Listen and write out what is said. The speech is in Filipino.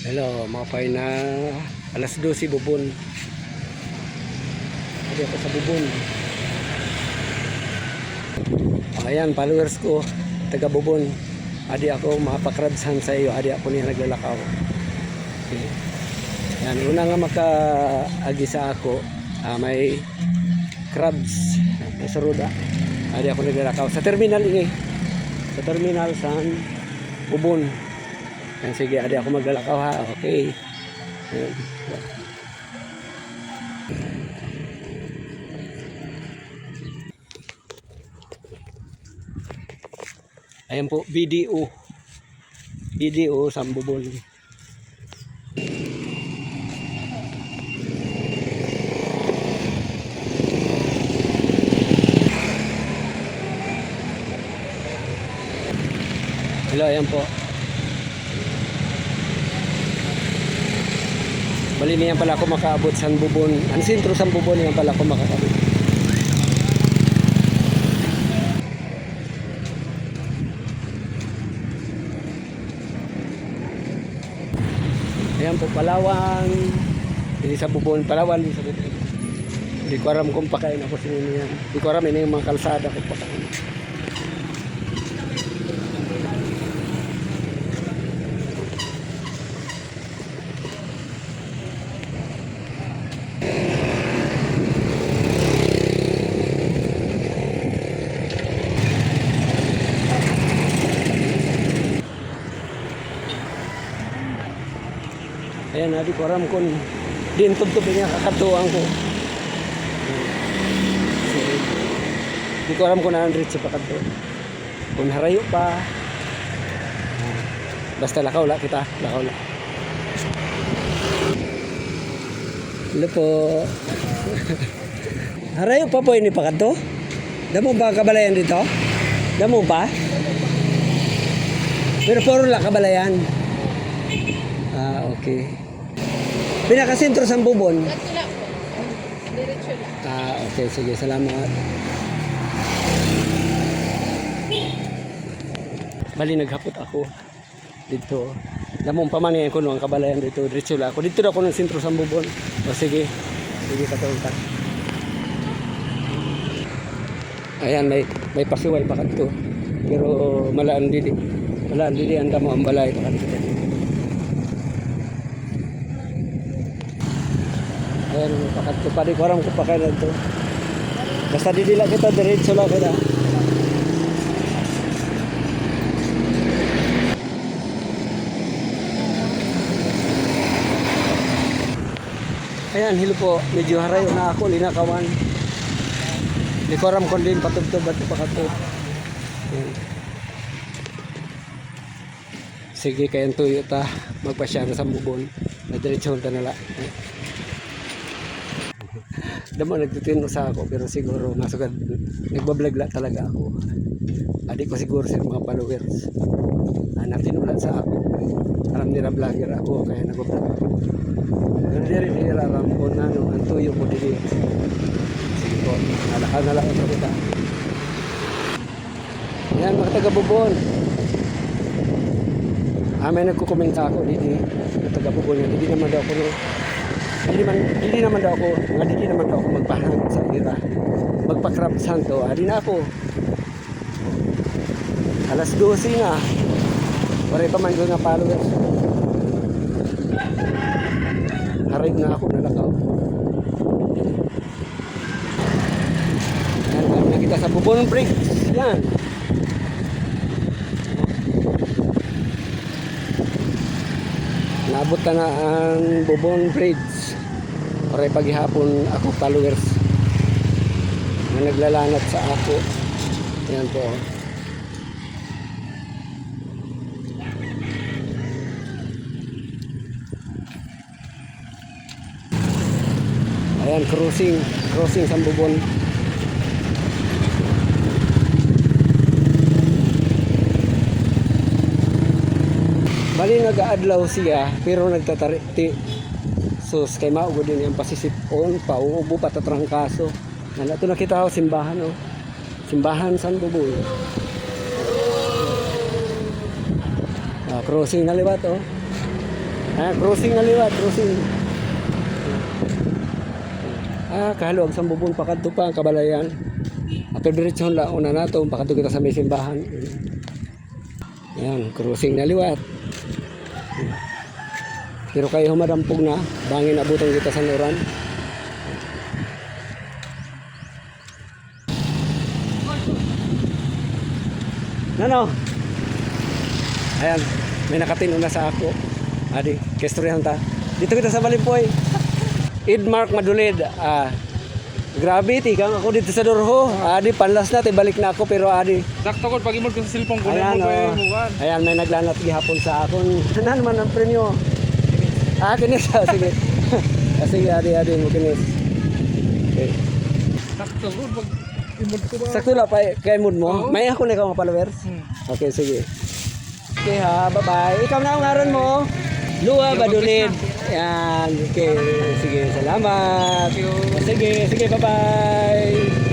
Hello, mga na alas 12 bubon. Adi ako sa bubon. Ayan, followers ko, taga bubon. Adi ako mapakrabsan sa iyo. Adi ako niya naglalakaw. Okay. Yan, una nga makaagi sa ako, may crabs, may saruda. Adi ako naglalakaw. Sa terminal ini. Sa terminal sa bubon. Yan, sige, adi ako maglalakaw ha. Okay. Yan. Ayan po, BDO. BDO, Sambubol. Hello, ayan po. Bali niyan pala ako makaabot sa Bubon. Ang sentro sa Bubon niyan pala ako makaabot. Ayan po, Palawan. Hindi sa Bubon, Palawan. Hindi ko alam kung pakain ako sa inyo yan. Hindi ko alam ini yung mga kalsada kung pakain. Ayan, di ko alam kung din tubtubin niya kakatuang ko. Di ko alam kung naandrit sa pakato. Kung harayo pa. Basta lakaw la kita. Lakaw la. Hello po. Harayo pa po ini pakato? Damo ba kabalayan dito? Damo pa? Pero puro la kabalayan. Ah, okay. Pinakasentro sa Bubon. Diretso lang. Ah, okay. Sige, salamat. Bali, naghapot ako dito. Damong pamanihan ko no, ang kabalayan dito. Diretso lang ako. Dito na ako ng sentro sa Bubon. O sige. Sige, katulong ka. Ayan, may pasiway pa kanto. Pero malaan dili. Malaan dili ang damo ang balay pa kanto. Ayan, pakat pa di ko alam kung pakailan to. Basta didila kita, diretso lang kita. Ayan, hilo po. Medyo harayo na ako, linakawan. Di ko alam kung din patubtob at pakato. Ayan. Sige, kayang tuyo ta. Magpasya na sa Bubon. Na diretso ta nala. Damo nagtutino sa ako pero siguro masugad nagbablog la talaga ako. Adi ko siguro sa mga followers. Nagtinulat sa ako. Aram nila vlogger ako kaya nagbablog ako. Pero diri nila aram ko na no ang tuyo ko dili. Sige po, nalakal na lang ito kita. Yan mga taga Bubon. May nagkukomenta ako dito. Taga Bubon yan. Hindi naman daw ako hindi naman daw ako magpahang sa ira. Magpa-crab santo. Adi na ako. Alas 12 na. Pare pa man doon nga followers. Harig na ako nalakaw. Yan, nakita sa Bubon Break. Yan. Naabot ka na ang Bubon Bridge. Pare paghihapon ako followers na naglalanat sa ako. Yan po. Ayan, crossing sa Bubon. Bali nag-aadlaw siya pero nagtatari sus kay mao gud din ang pasisipon paubo patatrangkaso. Nato nakita ko simbahan oh. Simbahan San Buboy. Crossing na liwat oh. Crossing na liwat, crossing. Kahaluag sa bubon pakadto pa ang kabalayan. Ato diretsyon la una nato pakadto kita sa may simbahan. Yan, crossing na liwat. Pero kayo humadampog na, bangin abutan kita sa nuran. Nano? Ayan, may nakatino na sa ako. Adi, kestoryahan ta. Dito kita sa Balimpoy. Idmark Madulid. Grabe, tikang ako dito sa Durho. Adi, panlas na, balik na ako. Pero adi, Sakto ko, pag-imod ko sa cellphone ko, ayan, mo ko oh. buwan. Ayan, may naglanat gihapon sa akon. Ano naman ang premyo? Kinis. Sige. Sige, adi, mo kinis. Okay. Sakto ko, pag-imod ko ba? Sakto lang pa kay mood mo. Oo. May ako na ikaw mga followers. Okay, sige. Okay ha, bye-bye. Ikaw na ang ngaran mo. Lua Badulid. Yan, okay. Sige, salamat. Thank you. Sige, bye-bye.